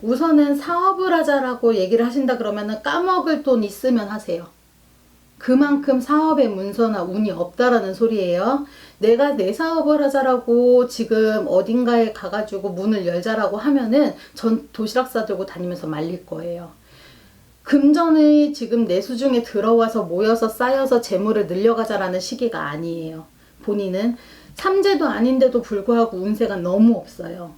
우선은 사업을 하자라고 얘기를 하신다 그러면은 까먹을 돈 있으면 하세요. 그만큼 사업의 문서나 운이 없다라는 소리예요. 내가 내 사업을 하자라고 지금 어딘가에 가가지고 문을 열자라고 하면은 전 도시락 싸들고 다니면서 말릴 거예요. 금전이 지금 내 수중에 들어와서 모여서 쌓여서 재물을 늘려가자라는 시기가 아니에요. 본인은 삼재도 아닌데도 불구하고 운세가 너무 없어요.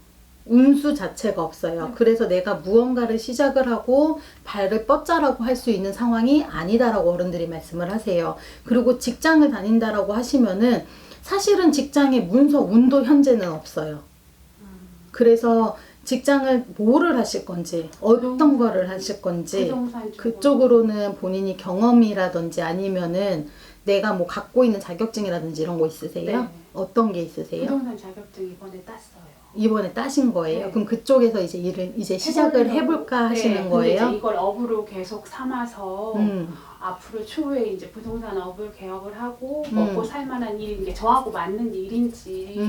운수 자체가 없어요. 그래서 내가 무언가를 시작을 하고 발을 뻗자라고 할 수 있는 상황이 아니다라고 어른들이 말씀을 하세요. 그리고 직장을 다닌다라고 하시면은 사실은 직장에 문서 운도 현재는 없어요. 그래서 직장을 뭐를 하실 건지 어떤 거를 하실 건지 그쪽으로는 본인이 경험이라든지 아니면은 내가 뭐 갖고 있는 자격증이라든지 이런 거 있으세요? 네. 어떤 게 있으세요? 부동산 자격증 이번에 땄어요. 이번에 따신 거예요? 네. 그럼 그쪽에서 이제 일을 이제 시작을 해볼까 하시는 근데 거예요? 이제 이걸 업으로 계속 삼아서 앞으로 추후에 이제 부동산 업을 개업을 하고 먹고 살만한 일이 이제 저하고 맞는 일인지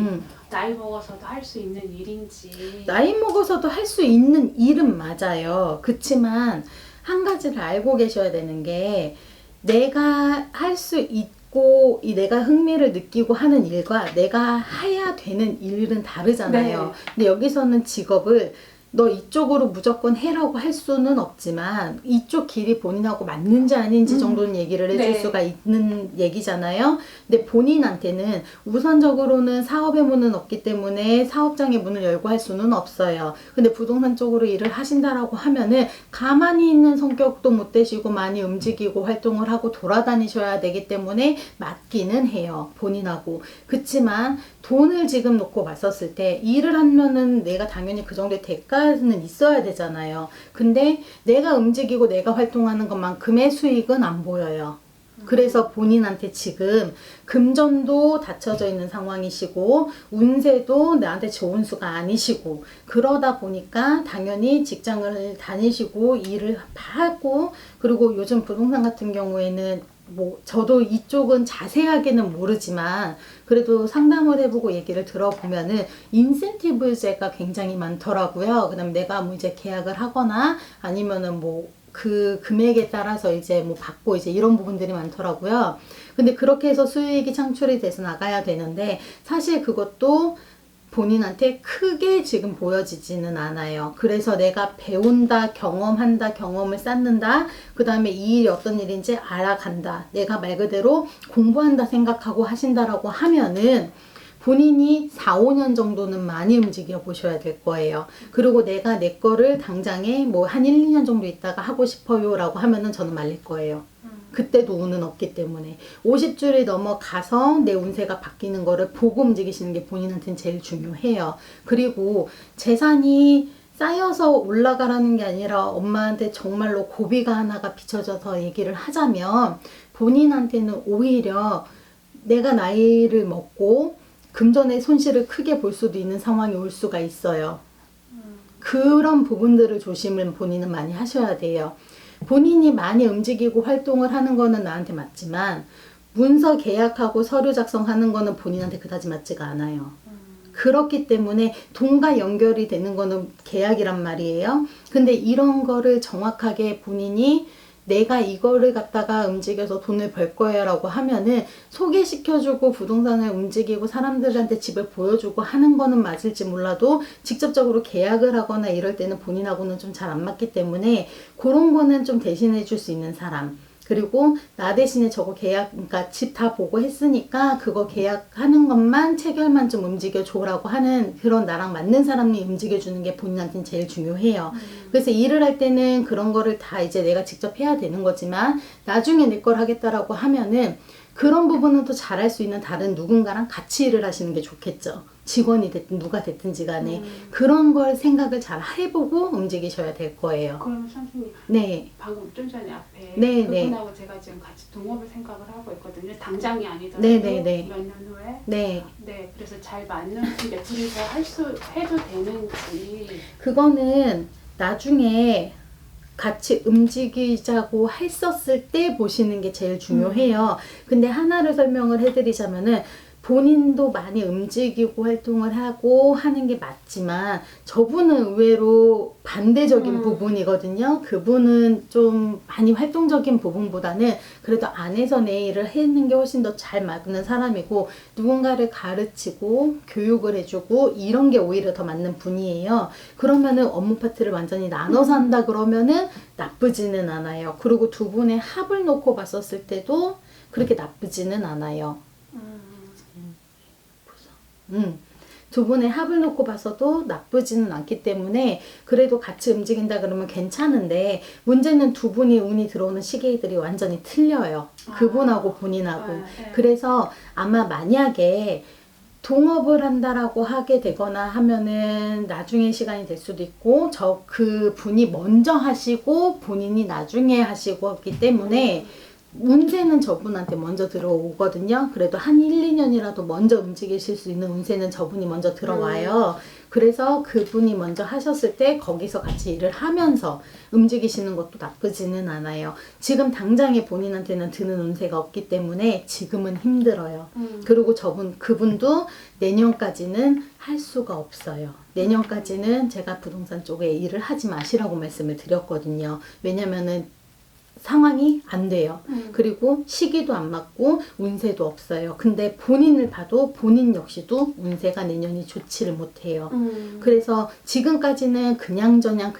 나이 먹어서도 할 수 있는 일인지. 나이 먹어서도 할 수 있는 일은 맞아요. 그치만 한 가지를 알고 계셔야 되는 게 내가 할 수 있고 이 내가 흥미를 느끼고 하는 일과 내가 해야 되는 일은 다르잖아요. 네. 근데 여기서는 직업을 너 이쪽으로 무조건 해라고 할 수는 없지만 이쪽 길이 본인하고 맞는지 아닌지 정도는 얘기를 해줄 네. 수가 있는 얘기잖아요. 근데 본인한테는 우선적으로는 사업의 문은 없기 때문에 사업장의 문을 열고 할 수는 없어요. 근데 부동산 쪽으로 일을 하신다라고 하면은 가만히 있는 성격도 못 되시고 많이 움직이고 활동을 하고 돌아다니셔야 되기 때문에 맞기는 해요. 본인하고. 그치만 돈을 지금 놓고 봤었을 때 일을 하면은 내가 당연히 그 정도의 대가는 있어야 되잖아요. 근데 내가 움직이고 내가 활동하는 것만큼의 수익은 안 보여요. 그래서 본인한테 지금 금전도 닫혀져 있는 상황이시고 운세도 나한테 좋은 수가 아니시고 그러다 보니까 당연히 직장을 다니시고 일을 하고 그리고 요즘 부동산 같은 경우에는 뭐 저도 이쪽은 자세하게는 모르지만 그래도 상담을 해보고 얘기를 들어보면은 인센티브제가 굉장히 많더라고요. 그다음 내가 뭐 이제 계약을 하거나 아니면은 뭐 그 금액에 따라서 이제 뭐 받고 이제 이런 부분들이 많더라고요. 근데 그렇게 해서 수익이 창출이 돼서 나가야 되는데 사실 그것도 본인한테 크게 지금 보여지지는 않아요. 그래서 내가 배운다, 경험한다, 경험을 쌓는다, 그 다음에 이 일이 어떤 일인지 알아간다. 내가 말 그대로 공부한다 생각하고 하신다라고 하면은 본인이 4, 5년 정도는 많이 움직여 보셔야 될 거예요. 그리고 내가 내 거를 당장에 뭐 한 1, 2년 정도 있다가 하고 싶어요 라고 하면은 저는 말릴 거예요. 그때도 운은 없기 때문에 50줄이 넘어가서 내 운세가 바뀌는 거를 보고 움직이시는 게 본인한테는 제일 중요해요. 그리고 재산이 쌓여서 올라가라는 게 아니라 엄마한테 정말로 고비가 하나가 비춰져서 얘기를 하자면 본인한테는 오히려 내가 나이를 먹고 금전의 손실을 크게 볼 수도 있는 상황이 올 수가 있어요. 그런 부분들을 조심을 본인은 많이 하셔야 돼요. 본인이 많이 움직이고 활동을 하는 거는 나한테 맞지만 문서 계약하고 서류 작성하는 거는 본인한테 그다지 맞지가 않아요. 그렇기 때문에 돈과 연결이 되는 거는 계약이란 말이에요. 근데 이런 거를 정확하게 본인이 내가 이거를 갖다가 움직여서 돈을 벌 거야 라고 하면은 소개시켜주고 부동산을 움직이고 사람들한테 집을 보여주고 하는 거는 맞을지 몰라도 직접적으로 계약을 하거나 이럴 때는 본인하고는 좀 잘 안 맞기 때문에 그런 거는 좀 대신해 줄 수 있는 사람 그리고 나 대신에 저거 계약 그러니까 집 다 보고 했으니까 그거 계약하는 것만 체결만 좀 움직여 줘라고 하는 그런 나랑 맞는 사람이 움직여 주는 게 본인한테는 제일 중요해요. 그래서 일을 할 때는 그런 거를 다 이제 내가 직접 해야 되는 거지만 나중에 내 걸 하겠다라고 하면은 그런 부분은 또 잘할 수 있는 다른 누군가랑 같이 일을 하시는 게 좋겠죠. 직원이 됐든 누가 됐든지 간에 그런 걸 생각을 잘 해보고 움직이셔야 될 거예요. 그러면 선생님 네. 방금 좀 전에 앞에 네, 그분하고 제가 지금 같이 동업을 생각을 하고 있거든요. 당장이 아니더라도 네, 네, 네. 몇 년 후에 네. 네, 그래서 잘 맞는 근데 둘이서 해도 되는지 그거는 나중에 같이 움직이자고 했었을 때 보시는 게 제일 중요해요. 근데 하나를 설명을 해드리자면은 본인도 많이 움직이고 활동을 하고 하는 게 맞지만 저분은 의외로 반대적인 부분이거든요. 그분은 좀 많이 활동적인 부분보다는 그래도 안에서 내 일을 하는 게 훨씬 더 잘 맞는 사람이고 누군가를 가르치고 교육을 해주고 이런 게 오히려 더 맞는 분이에요. 그러면은 업무 파트를 완전히 나눠서 한다 그러면은 나쁘지는 않아요. 그리고 두 분의 합을 놓고 봤었을 때도 그렇게 나쁘지는 않아요. 두 분의 합을 놓고 봐서도 나쁘지는 않기 때문에 그래도 같이 움직인다 그러면 괜찮은데 문제는 두 분이 운이 들어오는 시기들이 완전히 틀려요. 그분하고 본인하고. 그래서 아마 만약에 동업을 한다라고 하게 되거나 하면은 나중에 시간이 될 수도 있고 그 분이 먼저 하시고 본인이 나중에 하시고 했기 때문에 운세는 저분한테 먼저 들어오거든요. 그래도 한 1, 2년이라도 먼저 움직이실 수 있는 운세는 저분이 먼저 들어와요. 그래서 그분이 먼저 하셨을 때 거기서 같이 일을 하면서 움직이시는 것도 나쁘지는 않아요. 지금 당장에 본인한테는 드는 운세가 없기 때문에 지금은 힘들어요. 그리고 그분도 내년까지는 할 수가 없어요. 내년까지는 제가 부동산 쪽에 일을 하지 마시라고 말씀을 드렸거든요. 왜냐면은 상황이 안 돼요. 그리고 시기도 안 맞고 운세도 없어요. 근데 본인을 봐도 본인 역시도 운세가 내년이 좋지를 못해요. 그래서 지금까지는 그냥저냥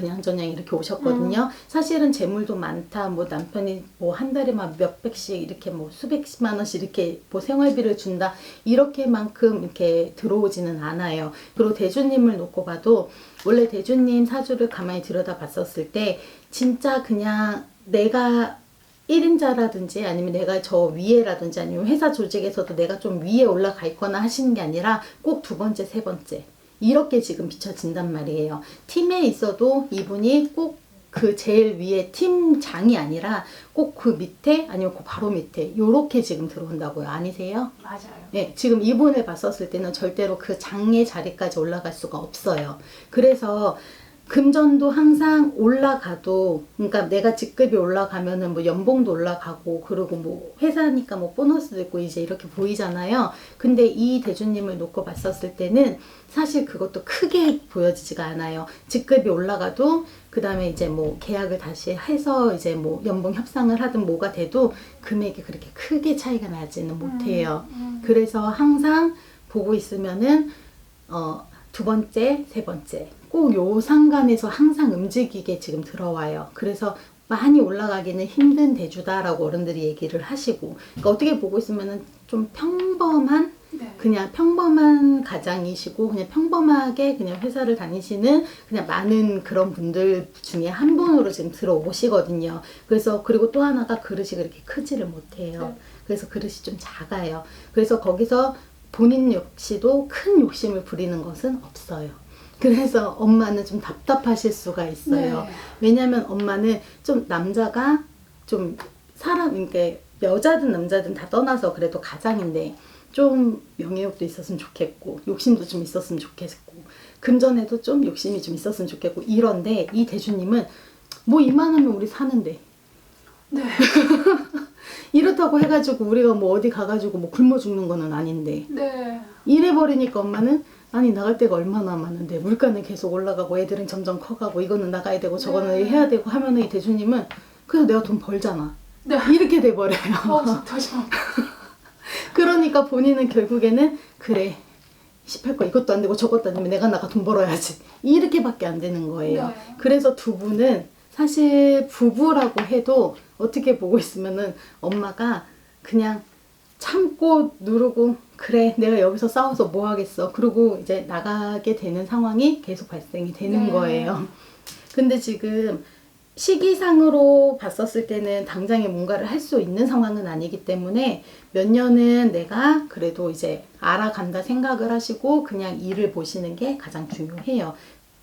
이렇게 오셨거든요. 사실은 재물도 많다. 뭐 남편이 뭐 한 달에 막 몇백씩 이렇게 뭐 수백만 원씩 이렇게 뭐 생활비를 준다. 이렇게만큼 이렇게 들어오지는 않아요. 그리고 대주님을 놓고 봐도 원래 대주님 사주를 가만히 들여다 봤었을 때 진짜 그냥 내가 1인자라든지 아니면 내가 저 위에라든지 아니면 회사 조직에서도 내가 좀 위에 올라가 있거나 하시는 게 아니라 꼭 두 번째, 세 번째 이렇게 지금 비춰진단 말이에요. 팀에 있어도 이분이 꼭 그 제일 위에 팀장이 아니라 꼭 그 밑에 아니면 그 바로 밑에 요렇게 지금 들어온다고요. 아니세요? 맞아요. 네, 지금 이분을 봤었을 때는 절대로 그 장의 자리까지 올라갈 수가 없어요. 그래서 금전도 항상 올라가도, 그러니까 내가 직급이 올라가면은 뭐 연봉도 올라가고, 그리고 뭐 회사니까 뭐 보너스도 있고 이제 이렇게 보이잖아요. 근데 이 대주님을 놓고 봤었을 때는 사실 그것도 크게 보여지지가 않아요. 직급이 올라가도, 그 다음에 이제 뭐 계약을 다시 해서 이제 뭐 연봉 협상을 하든 뭐가 돼도 금액이 그렇게 크게 차이가 나지는 못해요. 그래서 항상 보고 있으면은, 두 번째, 세 번째. 꼭 요 상간에서 항상 움직이게 지금 들어와요. 그래서 많이 올라가기는 힘든 대주다라고 어른들이 얘기를 하시고, 그러니까 어떻게 보고 있으면은 좀 평범한, 네. 그냥 평범한 가장이시고 그냥 평범하게 그냥 회사를 다니시는 그냥 많은 그런 분들 중에 한 분으로 지금 들어오시거든요. 그래서 그리고 또 하나가 그릇이 그렇게 크지를 못해요. 네. 그래서 그릇이 좀 작아요. 그래서 거기서 본인 역시도 큰 욕심을 부리는 것은 없어요. 그래서 엄마는 좀 답답하실 수가 있어요. 네. 왜냐면 엄마는 좀 남자가 좀 그러니까 여자든 남자든 다 떠나서 그래도 가장인데 좀 명예욕도 있었으면 좋겠고 욕심도 좀 있었으면 좋겠고 금전에도 좀 욕심이 좀 있었으면 좋겠고 이런데 이 대주님은 뭐 이만하면 우리 사는데 네. 이렇다고 해가지고 우리가 뭐 어디 가가지고 뭐 굶어 죽는 거는 아닌데 네. 이래버리니까 엄마는 아니 나갈 데가 얼마나 많은데 물가는 계속 올라가고 애들은 점점 커가고 이거는 나가야 되고 저거는 해야 되고 하면은 이 대주님은 그래서 내가 돈 벌잖아. 네. 이렇게 돼버려요. 진짜. 그러니까 본인은 결국에는 그래 18거 이것도 안 되고 저것도 안 되면 내가 나가 돈 벌어야지 이렇게밖에 안 되는 거예요. 네. 그래서 두 분은 사실 부부라고 해도 어떻게 보고 있으면은 엄마가 그냥 참고 누르고 그래 내가 여기서 싸워서 뭐 하겠어 그러고 이제 나가게 되는 상황이 계속 발생이 되는 네. 거예요. 근데 지금 시기상으로 봤었을 때는 당장에 뭔가를 할 수 있는 상황은 아니기 때문에 몇 년은 내가 그래도 이제 알아간다 생각을 하시고 그냥 일을 보시는 게 가장 중요해요.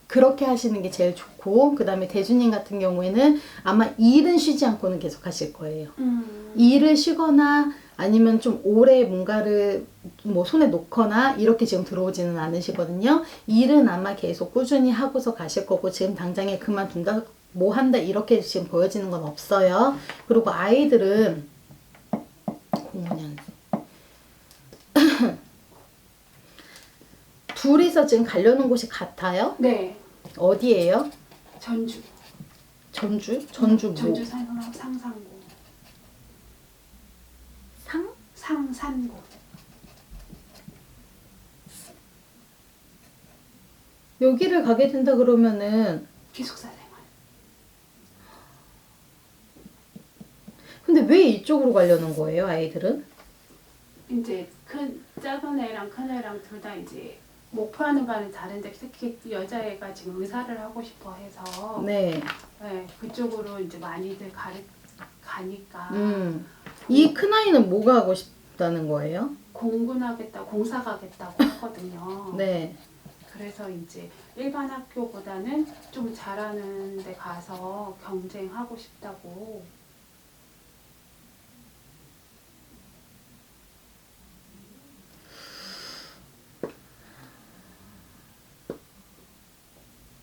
그렇게 하시는 게 제일 좋고 그 다음에 대주님 같은 경우에는 아마 일은 쉬지 않고는 계속 하실 거예요. 일을 쉬거나 아니면 좀 오래 뭔가를 뭐 손에 놓거나 이렇게 지금 들어오지는 않으시거든요. 일은 아마 계속 꾸준히 하고서 가실 거고 지금 당장에 그만둔다 뭐 한다 이렇게 지금 보여지는 건 없어요. 그리고 아이들은 05년생 여기서 지금 가려는 곳이 같아요? 네. 어디예요? 전주. 전주? 전주 뭐? 전주 상산고. 상? 상산고. 여기를 가게 된다 그러면은 기숙사 생활. 근데 왜 이쪽으로 가려는 거예요, 아이들은? 이제 작은 애랑 큰 애랑 둘 다 이제 목표하는 바는 다른데 특히 여자애가 지금 의사를 하고 싶어 해서 네. 네, 그쪽으로 이제 많이들 가니까 이 큰아이는 뭐가 하고 싶다는 거예요? 공군하겠다, 공사 가겠다고 하거든요. 네. 그래서 이제 일반 학교보다는 좀 잘하는 데 가서 경쟁하고 싶다고.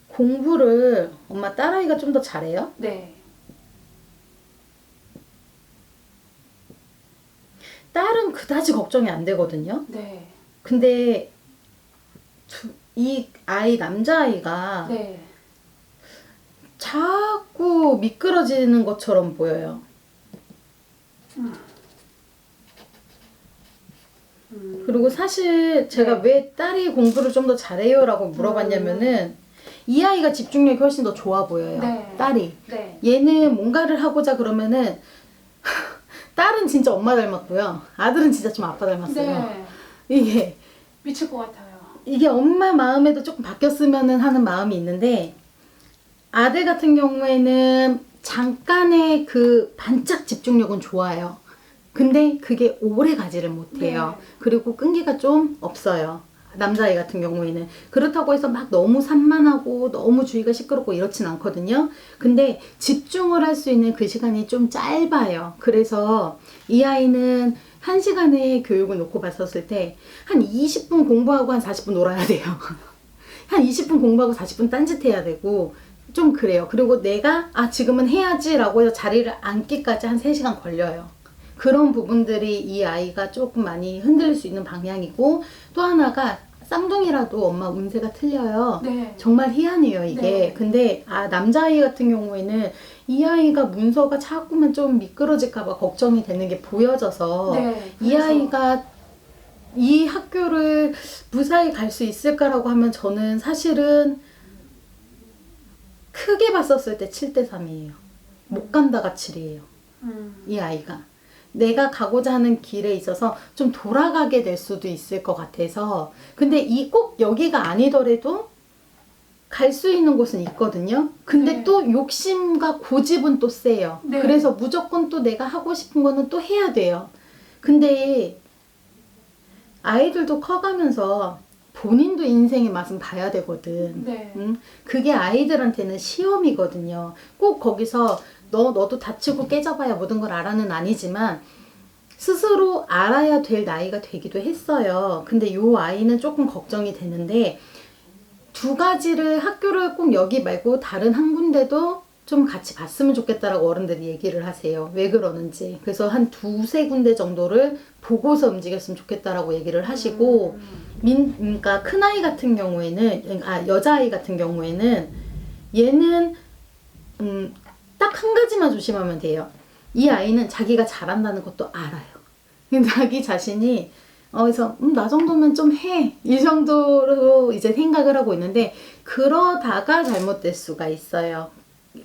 공부를 엄마 딸아이가 좀 더 잘해요? 네. 딸은 그다지 걱정이 안 되거든요. 네. 근데 이 아이 남자아이가 네. 자꾸 미끄러지는 것처럼 보여요. 그리고 사실 제가 네. 왜 딸이 공부를 좀 더 잘해요? 라고 물어봤냐면은 이 아이가 집중력이 훨씬 더 좋아 보여요. 네. 딸이. 네. 얘는 뭔가를 하고자 그러면은 딸은 진짜 엄마 닮았고요. 아들은 진짜 좀 아빠 닮았어요. 네. 이게 미칠 것 같아요. 이게 엄마 마음에도 조금 바뀌었으면 하는 마음이 있는데 아들 같은 경우에는 잠깐의 그 반짝 집중력은 좋아요. 근데 그게 오래 가지를 못해요. 네. 그리고 끈기가 좀 없어요. 남자아이 같은 경우에는. 그렇다고 해서 막 너무 산만하고 너무 주위가 시끄럽고 이렇진 않거든요. 근데 집중을 할 수 있는 그 시간이 좀 짧아요. 그래서 이 아이는 1시간의 교육을 놓고 봤었을 때 한 20분 공부하고 한 40분 놀아야 돼요. 한 20분 공부하고 40분 딴짓해야 되고 좀 그래요. 그리고 내가 지금은 해야지 라고 해서 자리를 앉기까지 한 3시간 걸려요. 그런 부분들이 이 아이가 조금 많이 흔들릴 수 있는 방향이고, 또 하나가 쌍둥이라도 엄마 운세가 틀려요. 네. 정말 희한해요 이게. 네. 근데 남자아이 같은 경우에는 이 아이가 문서가 자꾸만 좀 미끄러질까봐 걱정이 되는 게 보여져서 네. 이 그래서- 아이가 이 학교를 무사히 갈 수 있을까라고 하면 저는 사실은 크게 봤었을 때 7대3이에요. 못 간다가 7이에요. 이 아이가. 내가 가고자 하는 길에 있어서 좀 돌아가게 될 수도 있을 것 같아서. 근데 꼭 여기가 아니더라도 갈 수 있는 곳은 있거든요. 근데 네. 또 욕심과 고집은 또 세요. 네. 그래서 무조건 또 내가 하고 싶은 거는 또 해야 돼요. 근데 아이들도 커가면서 본인도 인생의 맛은 봐야 되거든. 네. 그게 아이들한테는 시험이거든요. 꼭 거기서 너도 다치고 깨져봐야 모든 걸 알아는 아니지만 스스로 알아야 될 나이가 되기도 했어요. 근데 요 아이는 조금 걱정이 되는데, 두 가지를 학교를 꼭 여기 말고 다른 한 군데도 좀 같이 봤으면 좋겠다라고 어른들이 얘기를 하세요. 왜 그러는지. 그래서 한 2-3군데 정도를 보고서 움직였으면 좋겠다라고 얘기를 하시고, 그러니까 큰아이 같은 경우에는, 여자아이 같은 경우에는 얘는 딱 한 가지만 조심하면 돼요. 이 아이는 자기가 잘한다는 것도 알아요. 근데 자기 자신이 그래서 나 정도면 좀 해. 이 정도로 이제 생각을 하고 있는데, 그러다가 잘못될 수가 있어요.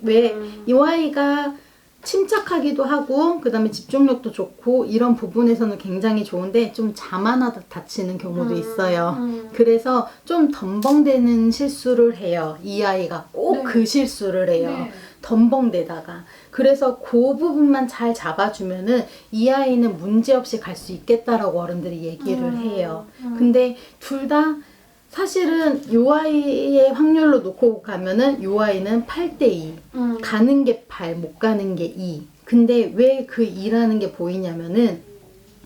왜 이 아이가 침착하기도 하고 그다음에 집중력도 좋고 이런 부분에서는 굉장히 좋은데 좀 자만하다 다치는 경우도 있어요. 그래서 좀 덤벙대는 실수를 해요. 이 아이가 꼭 네. 그 실수를 해요. 네. 덤벙대다가. 그래서 그 부분만 잘 잡아주면은 이 아이는 문제없이 갈 수 있겠다라고 어른들이 얘기를 해요. 근데 둘 다 사실은 요 아이의 확률로 놓고 가면은 요 아이는 8대2. 가는 게 8, 못 가는 게 2. 근데 왜 그 2라는 게 보이냐면은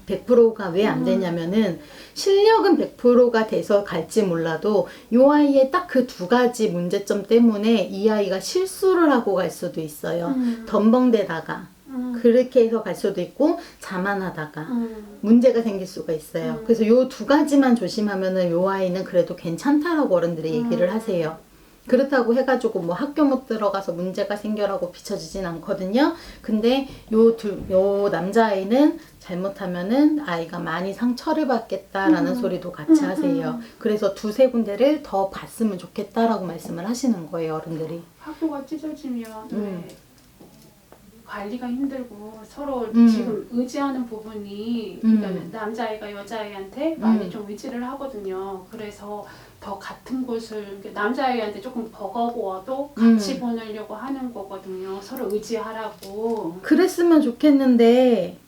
100%가 왜 안 되냐면은 실력은 100%가 돼서 갈지 몰라도 요 아이의 딱 그 두 가지 문제점 때문에 이 아이가 실수를 하고 갈 수도 있어요. 덤벙대다가. 그렇게 해서 갈 수도 있고 자만하다가 문제가 생길 수가 있어요. 그래서 요 두 가지만 조심하면은 요 아이는 그래도 괜찮다라고 어른들이 얘기를 하세요. 그렇다고 해가지고 뭐 학교 못 들어가서 문제가 생겨라고 비춰지진 않거든요. 근데 요 남자아이는 잘못하면은 아이가 많이 상처를 받겠다라는 소리도 같이 하세요. 그래서 두세 군데를 더 봤으면 좋겠다라고 말씀을 하시는 거예요, 어른들이. 학교가 찢어지면 왜 관리가 힘들고 서로 지금 의지하는 부분이 그러니까 남자아이가 여자아이한테 많이 좀 의지를 하거든요. 그래서 더 같은 곳을 남자아이한테 조금 버거워도 같이 보내려고 하는 거거든요. 서로 의지하라고. 그랬으면 좋겠는데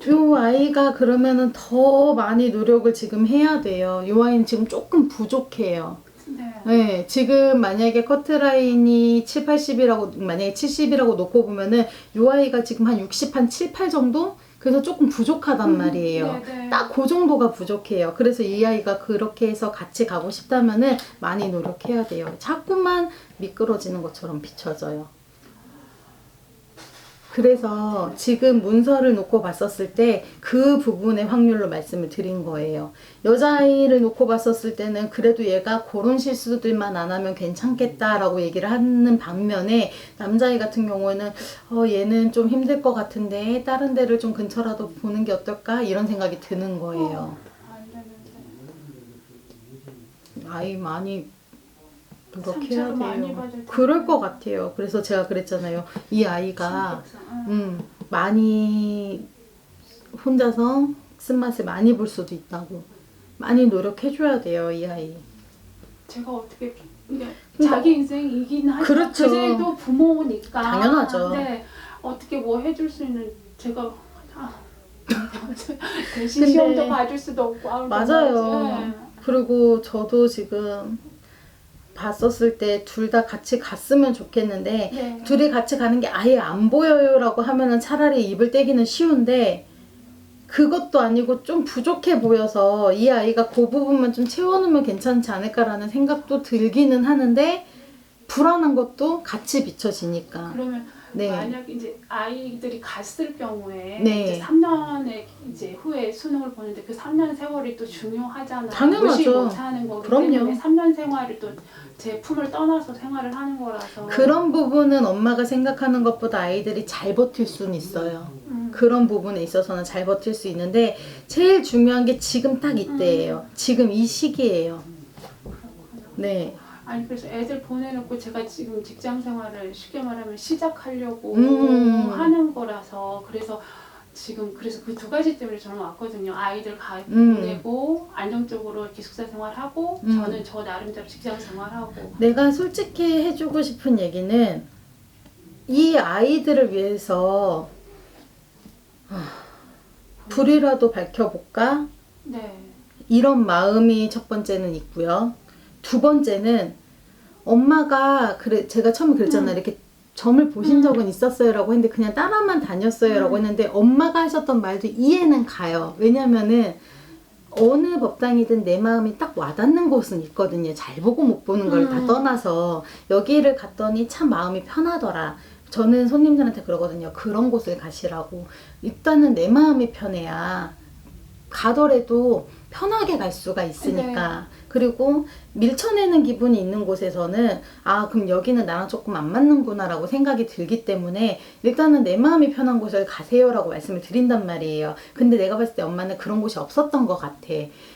요 아이가 그러면은 더 많이 노력을 지금 해야 돼요. 요 아이는 지금 조금 부족해요. 네. 네, 지금 만약에 커트라인이 7, 80이라고 만약에 70이라고 놓고 보면은 요 아이가 지금 한 60, 한 7, 8 정도? 그래서 조금 부족하단 말이에요. 네네. 딱 그 정도가 부족해요. 그래서 이 아이가 그렇게 해서 같이 가고 싶다면은 많이 노력해야 돼요. 자꾸만 미끄러지는 것처럼 비춰져요. 그래서 지금 문서를 놓고 봤었을 때 그 부분의 확률로 말씀을 드린 거예요. 여자아이를 놓고 봤었을 때는 그래도 얘가 그런 실수들만 안 하면 괜찮겠다라고 얘기를 하는 반면에 남자아이 같은 경우에는 얘는 좀 힘들 것 같은데 다른 데를 좀 근처라도 보는 게 어떨까? 이런 생각이 드는 거예요. 안 되는데. 아이 많이 노력해야 상처를 많이 돼요. 받을 텐데. 그럴 것 같아요. 그래서 제가 그랬잖아요. 이 아이가 많이 혼자서 쓴맛을 많이 볼 수도 있다고. 많이 노력해줘야 돼요, 이 아이. 제가 어떻게 그러니까 자기 인생이긴 하지만 그렇죠. 그래도 부모니까 당연하죠. 네, 어떻게 뭐 해줄 수 있는 제가 대신 근데 시험도 봐줄 수도 없고 맞아요. 네. 그리고 저도 지금 봤었을 때 둘 다 같이 갔으면 좋겠는데 네. 둘이 같이 가는 게 아예 안 보여요라고 하면은 차라리 입을 떼기는 쉬운데 그것도 아니고 좀 부족해 보여서 이 아이가 그 부분만 좀 채워놓으면 괜찮지 않을까라는 생각도 들기는 하는데 불안한 것도 같이 비춰지니까. 그러면 네. 만약 이제 아이들이 갔을 경우에 네. 이제 3년의 이제 후에 수능을 보는데 그 3년 세월이 또 중요하잖아요. 당연하죠. 무시 못하는 거기 그럼요. 때문에 3년 생활이 또 제품을 떠나서 생활을 하는 거라서 그런 부분은 엄마가 생각하는 것보다 아이들이 잘 버틸 수는 있어요. 그런 부분에 있어서는 잘 버틸 수 있는데 제일 중요한 게 지금 딱 이때예요. 지금 이 시기예요. 네. 아니 그래서 애들 보내놓고 제가 지금 직장 생활을 쉽게 말하면 시작하려고 하는 거라서 그래서 지금 그래서 그 두 가지 때문에 저는 왔거든요. 아이들 보내고 안정적으로 기숙사 생활하고 저는 저 나름대로 직장 생활하고 내가 솔직히 해주고 싶은 얘기는 이 아이들을 위해서 불이라도 밝혀볼까? 네. 이런 마음이 첫 번째는 있고요. 두 번째는 엄마가 제가 처음에 그랬잖아요. 이렇게 점을 보신 적은 있었어요라고 했는데 그냥 따라만 다녔어요라고 했는데 엄마가 하셨던 말도 이해는 가요. 왜냐면은 어느 법당이든 내 마음이 딱 와닿는 곳은 있거든요. 잘 보고 못 보는 걸 다 떠나서 여기를 갔더니 참 마음이 편하더라. 저는 손님들한테 그러거든요. 그런 곳을 가시라고. 일단은 내 마음이 편해야 가더라도 편하게 갈 수가 있으니까. 네. 그리고 밀쳐내는 기분이 있는 곳에서는 아 그럼 여기는 나랑 조금 안 맞는구나 라고 생각이 들기 때문에 일단은 내 마음이 편한 곳을 가세요 라고 말씀을 드린단 말이에요. 근데 내가 봤을 때 엄마는 그런 곳이 없었던 것 같아.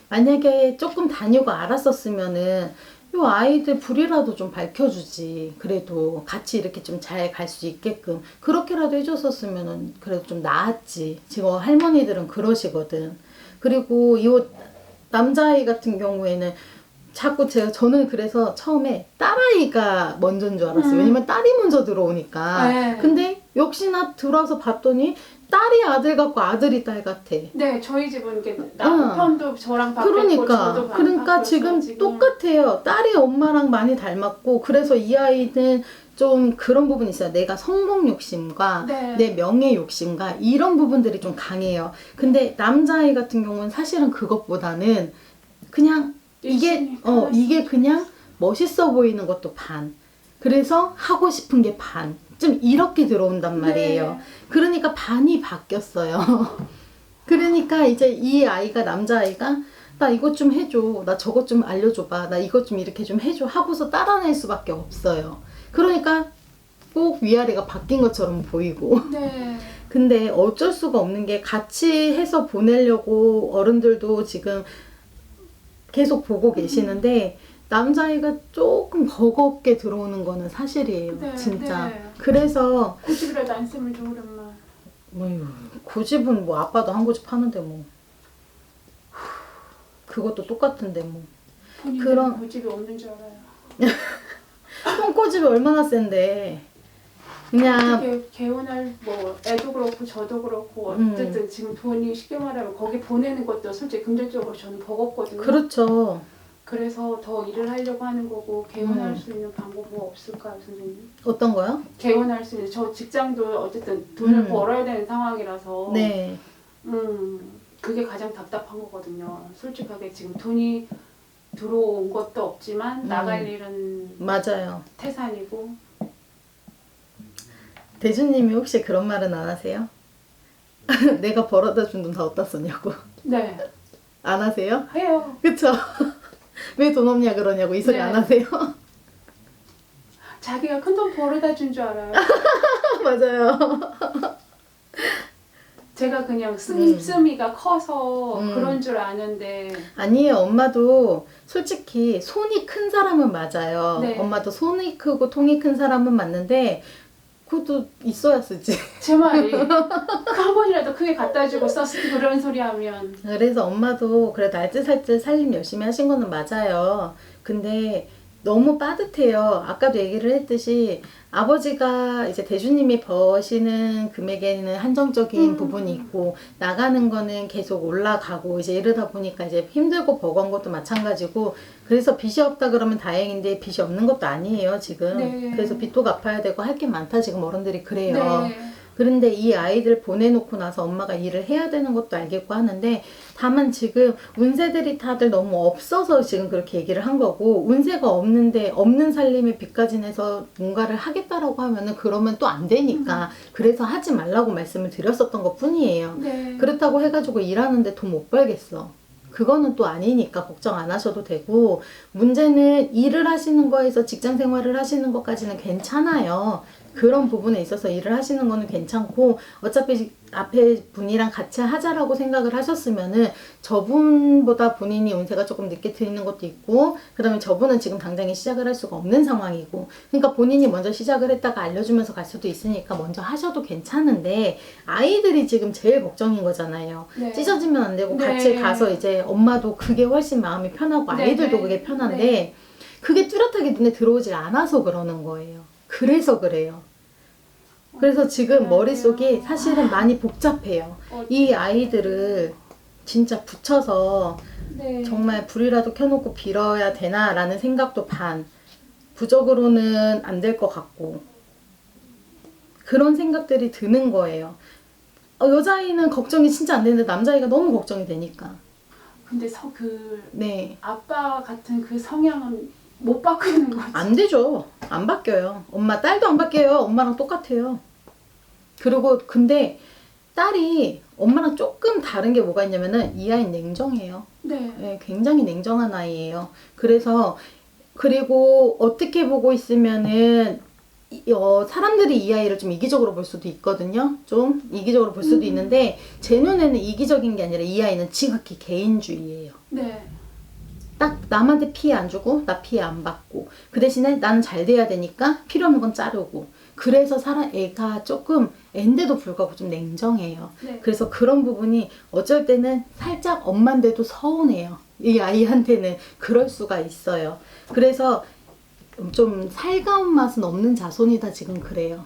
만약에 조금 다니고 알았었으면은 요 아이들 불이라도 좀 밝혀주지. 그래도 같이 이렇게 좀 잘 갈 수 있게끔 그렇게라도 해줬었으면은 그래도 좀 나았지. 지금 할머니들은 그러시거든. 그리고 이 남자아이 같은 경우에는 자꾸 저는 그래서 처음에 딸아이가 먼저인 줄 알았어요. 왜냐면 딸이 먼저 들어오니까. 네. 근데 역시나 들어와서 봤더니 딸이 아들 같고 아들이 딸 같아. 네, 저희 집은 이게 남편도 저랑 바뀌었고 그러니까 저도 그러니까 지금 똑같아요. 딸이 엄마랑 많이 닮았고 그래서 이 아이는 좀 그런 부분이 있어요. 내가 성공 욕심과 네. 내 명예 욕심과 이런 부분들이 좀 강해요. 근데 남자아이 같은 경우는 사실은 그것보다는 그냥 이게 그냥 멋있어 보이는 것도 반. 그래서 하고 싶은 게 반. 좀 이렇게 들어온단 말이에요. 네. 그러니까 반이 바뀌었어요. 그러니까 이제 이 아이가, 남자아이가 나 이것 좀 해줘, 나 저것 좀 알려줘봐, 나 이것 좀 이렇게 좀 해줘 하고서 따라낼 수밖에 없어요. 그러니까 꼭 위아래가 바뀐 것처럼 보이고. 네. 근데 어쩔 수가 없는 게 같이 해서 보내려고 어른들도 지금 계속 보고 계시는데 남자아이가 조금 버겁게 들어오는 거는 사실이에요. 네, 진짜. 네. 그래서 고집이라도 안 쓰면 좋으련만. 뭐 고집은 뭐 아빠도 한 고집 하는데 뭐 그것도 똑같은데 뭐 본인은 그런- 고집이 없는 줄 알아요. 똥꼬집이 얼마나 센데 그냥 어떻게 개운할 뭐 애도 그렇고 저도 그렇고 음. 어쨌든 지금 돈이 쉽게 말하면 거기 보내는 것도 솔직히 금전적으로 저는 버겁거든요. 그렇죠. 그래서 더 일을 하려고 하는 거고 개운할 음. 수 있는 방법 뭐 없을까요, 선생님? 어떤 거요? 개운할 수 있는 저 직장도 어쨌든 돈을 벌어야 되는 상황이라서 네. 그게 가장 답답한 거거든요. 솔직하게 지금 돈이 들어온 것도 없지만 나갈 일은 맞아요. 태산이고. 대주님이 혹시 그런 말은 안 하세요? 내가 벌어다 준 돈 다 어디다 썼냐고. 네, 안 하세요? 해요. 그쵸? 왜 돈 없냐 그러냐고 이 소리 네. 안 하세요? 자기가 큰 돈 벌어다 준 줄 알아요. 맞아요. 제가 그냥 씀씀이가 커서 음. 그런 줄 아는데 아니에요. 엄마도 솔직히 손이 큰 사람은 맞아요. 네. 엄마도 손이 크고 통이 큰 사람은 맞는데 그것도 있어야 쓰지. 제 말이 한 번이라도 크게 갖다 주고 썼을 그런 소리 하면 그래서 엄마도 그래도 알뜰살뜰 살림 열심히 하신 거는 맞아요. 근데 너무 빠듯해요. 아까도 얘기를 했듯이 아버지가 이제 대주님이 버시는 금액에는 한정적인 부분이 있고 나가는 거는 계속 올라가고 이제 이러다 보니까 이제 힘들고 버거운 것도 마찬가지고 그래서 빚이 없다 그러면 다행인데 빚이 없는 것도 아니에요 지금. 네. 그래서 빚도 갚아야 되고 할 게 많다 지금 어른들이 그래요. 네. 그런데 이 아이들 보내놓고 나서 엄마가 일을 해야 되는 것도 알겠고 하는데 다만 지금 운세들이 다들 너무 없어서 지금 그렇게 얘기를 한 거고 운세가 없는데 없는 살림에 빚까지 내서 뭔가를 하겠다라고 하면은 그러면 또 안 되니까 그래서 하지 말라고 말씀을 드렸었던 것 뿐이에요. 네. 그렇다고 해가지고 일하는데 돈 못 벌겠어. 그거는 또 아니니까 걱정 안 하셔도 되고 문제는 일을 하시는 거에서 직장 생활을 하시는 것까지는 괜찮아요. 그런 부분에 있어서 일을 하시는 거는 괜찮고 어차피 앞에 분이랑 같이 하자라고 생각을 하셨으면은 저분보다 본인이 운세가 조금 늦게 트이는 것도 있고 그 다음에 저분은 지금 당장에 시작을 할 수가 없는 상황이고 그러니까 본인이 먼저 시작을 했다가 알려주면서 갈 수도 있으니까 먼저 하셔도 괜찮은데 아이들이 지금 제일 걱정인 거잖아요. 네. 찢어지면 안 되고 네. 같이 가서 이제 엄마도 그게 훨씬 마음이 편하고 네, 아이들도 네. 그게 편한데 네. 그게 뚜렷하게 눈에 들어오질 않아서 그러는 거예요. 그래서 그래요. 그래서 지금 머릿속이 사실은 많이 복잡해요. 이 아이들을 진짜 붙여서 네. 정말 불이라도 켜놓고 빌어야 되나라는 생각도 반, 부적으로는 안 될 것 같고 그런 생각들이 드는 거예요. 여자아이는 걱정이 진짜 안 되는데 남자아이가 너무 걱정이 되니까. 근데 네. 아빠 같은 그 성향은 못 바꾸는 거지. 안 되죠. 안 바뀌어요. 엄마, 딸도 안 바뀌어요. 엄마랑 똑같아요. 그리고 근데 딸이 엄마랑 조금 다른 게 뭐가 있냐면은 이 아이는 냉정해요. 네. 네, 굉장히 냉정한 아이예요. 그래서 그리고 어떻게 보고 있으면은 사람들이 이 아이를 좀 이기적으로 볼 수도 있거든요. 좀 이기적으로 볼 수도 있는데 제 눈에는 이기적인 게 아니라 이 아이는 지극히 개인주의예요. 네. 딱 남한테 피해 안 주고 나 피해 안 받고 그 대신에 나는 잘 돼야 되니까 필요 없는 건 자르고 그래서 애가 조금 앤데도 불구하고 좀 냉정해요. 네. 그래서 그런 부분이 어쩔 때는 살짝 엄만데도 서운해요. 이 아이한테는 그럴 수가 있어요. 그래서 좀 살가운 맛은 없는 자손이다 지금 그래요.